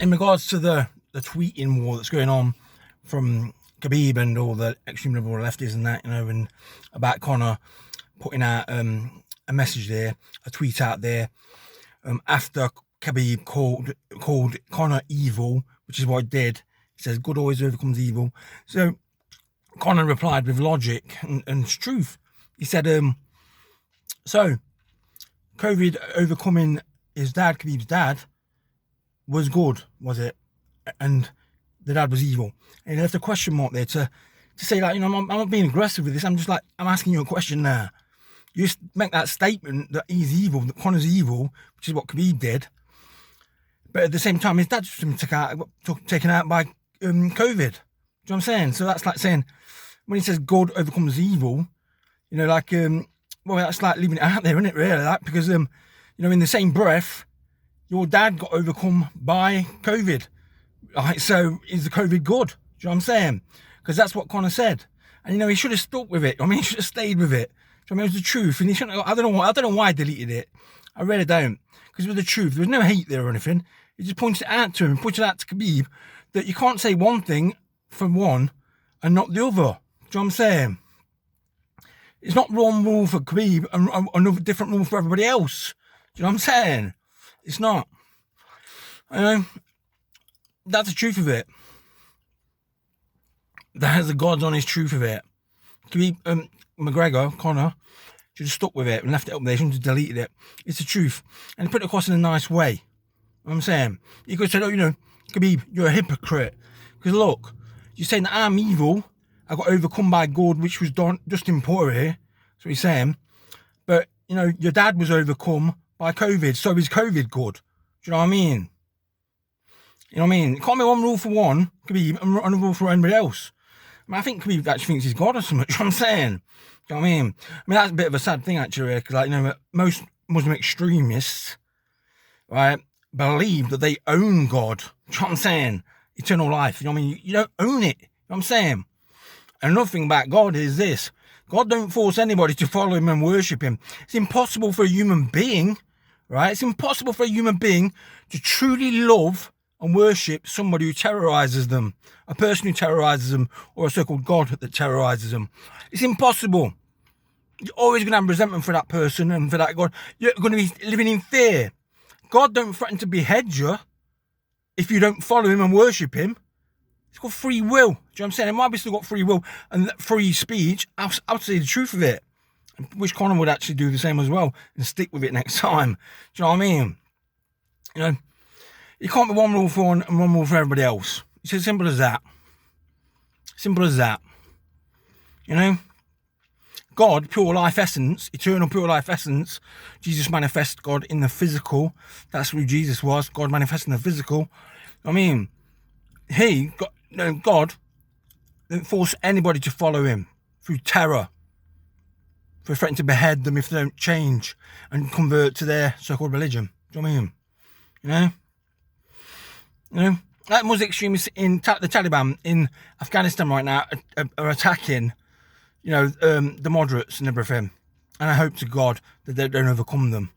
in regards to the tweeting war that's going on from Khabib and all the extreme liberal lefties and that, and about Conor putting out a message there, a tweet out there, after Khabib called Conor evil, which is what he did. He says good always overcomes evil. So Conor replied with logic and truth. He said, so COVID overcoming his dad, Khabib's dad, was good, was it? And the dad was evil. And he left a question mark there to say, like, I'm not being aggressive with this. I'm just like, I'm asking you a question now. You just make that statement that he's evil, that Conor's evil, which is what Khabib did. But at the same time, his dad just been taken out by COVID. Do you know what I'm saying? So that's like saying, when he says God overcomes evil, well, that's like leaving it out there, isn't it, really? Like, because, in the same breath, your dad got overcome by COVID. Right, so is the COVID good? Do you know what I'm saying? Because that's what Conor said. And, he should have stuck with it. He should have stayed with it. It was the truth. And he shouldn't. I don't know why I deleted it. I really don't. Because it was the truth. There was no hate there or anything. He just pointed it out to him, pointed out to Khabib, that you can't say one thing for one and not the other. Do you know what I'm saying? It's not one rule for Khabib and another different rule for everybody else. Do you know what I'm saying? It's not. That's the truth of it. That is the God's honest truth of it. Khabib, McGregor, Conor, should have stuck with it and left it up there. He shouldn't have deleted it. It's the truth. And he put it across in a nice way. You know what I'm saying? You could have said, Khabib, you're a hypocrite. Because look, you're saying that I'm evil. I got overcome by God, which was Justin Poirier. That's what he's saying. But, your dad was overcome by COVID. So is COVID good? Do you know what I mean? You know what I mean? It can't be one rule for one, Khabib, and another rule for anybody else. I think Khabib actually thinks he's God or something. Do you know what I'm saying? Do you know what I mean? That's a bit of a sad thing, actually, because, most Muslim extremists, right, believe that they own God. Do you know what I'm saying? Eternal life. You know what I mean? You don't own it. You know what I'm saying? And another thing about God is this. God don't force anybody to follow him and worship him. It's impossible for a human being, right? It's impossible for a human being to truly love and worship somebody who terrorizes them, a person who terrorizes them, or a so-called God that terrorizes them. It's impossible. You're always going to have resentment for that person and for that God. You're going to be living in fear. God don't threaten to behead you if you don't follow him and worship him. It's got free will. Do you know what I'm saying? It might be still got free will and free speech. I'll say the truth of it. I wish Conor would actually do the same as well and stick with it next time. Do you know what I mean? You can't be one rule for one and one rule for everybody else. It's as simple as that. Simple as that. God, pure life essence, eternal pure life essence. Jesus manifests God in the physical. That's who Jesus was. God manifests in the physical. God didn't force anybody to follow him through terror, for threatening to behead them if they don't change and convert to their so-called religion. Do you know what I mean? Like Muslim extremists in the Taliban in Afghanistan right now are attacking, the moderates and everything. And I hope to God that they don't overcome them.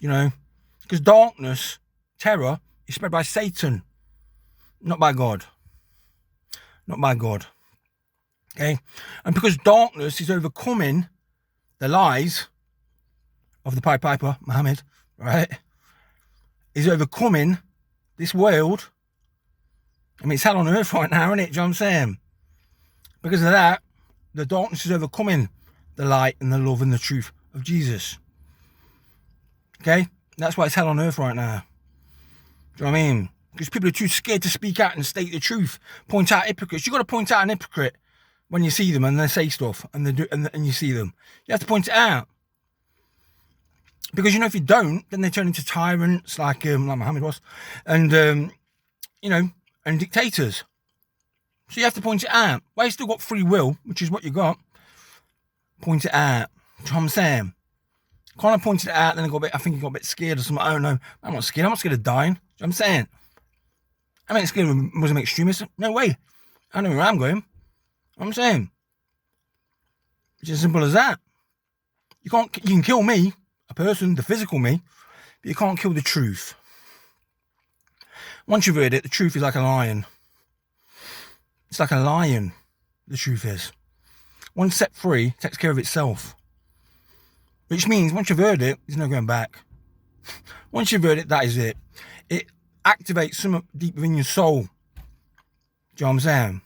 Because darkness, terror, is spread by Satan, not by God. Not by God. Okay? And because darkness is overcoming the lies of the Pied Piper, Muhammad, right? Is overcoming this world. It's hell on earth right now, isn't it? Do you know what I'm saying? Because of that, the darkness is overcoming the light and the love and the truth of Jesus. Okay? That's why it's hell on earth right now. Do you know what I mean? Because people are too scared to speak out and state the truth. Point out hypocrites. You've got to point out an hypocrite when you see them and they say stuff and they do and you see them. You have to point it out. Because if you don't, then they turn into tyrants like Muhammad was, and and dictators. So you have to point it out. Well, you still got free will, which is what you got. Point it out. Do you know what I'm saying? Kind of pointed it out, then I think he got a bit scared or something. I don't know. I'm not scared. I'm not scared of dying. Do you know what I'm saying? I'm not scared of Muslim extremists. No way. I know where I'm going. You know what I'm saying? It's as simple as that. You can kill me, a person, the physical me, but you can't kill the truth. Once you've heard it, the truth is like a lion. It's like a lion, the truth is. Once set free, it takes care of itself. Which means once you've heard it, there's no going back. Once you've heard it, that is it. It activates something deep within your soul. Do you know what I'm saying?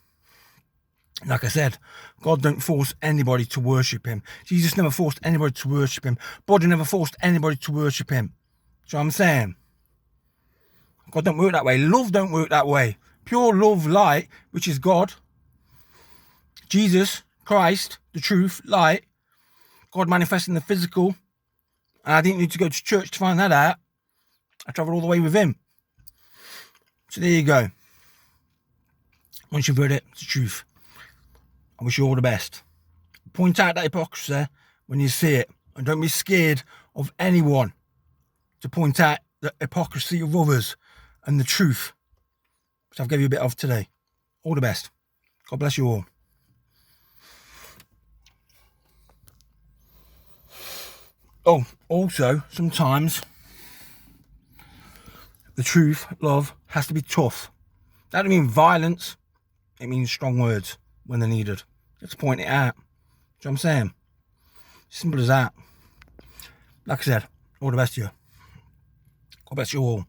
Like I said, God don't force anybody to worship him. Jesus never forced anybody to worship him. Buddha never forced anybody to worship him. Do you know what I'm saying? God don't work that way. Love don't work that way. Pure love, light, which is God. Jesus, Christ, the truth, light. God manifesting the physical. And I didn't need to go to church to find that out. I travelled all the way with him. So there you go. Once you've heard it, it's the truth. I wish you all the best. Point out that hypocrisy when you see it. And don't be scared of anyone to point out the hypocrisy of others and the truth, which I've given you a bit of today. All the best. God bless you all. Oh, also, sometimes the truth, love, has to be tough. That doesn't mean violence. It means strong words when they're needed. Just point it out. Do you know what I'm saying? Simple as that. Like I said, all the best to you. God bless you all.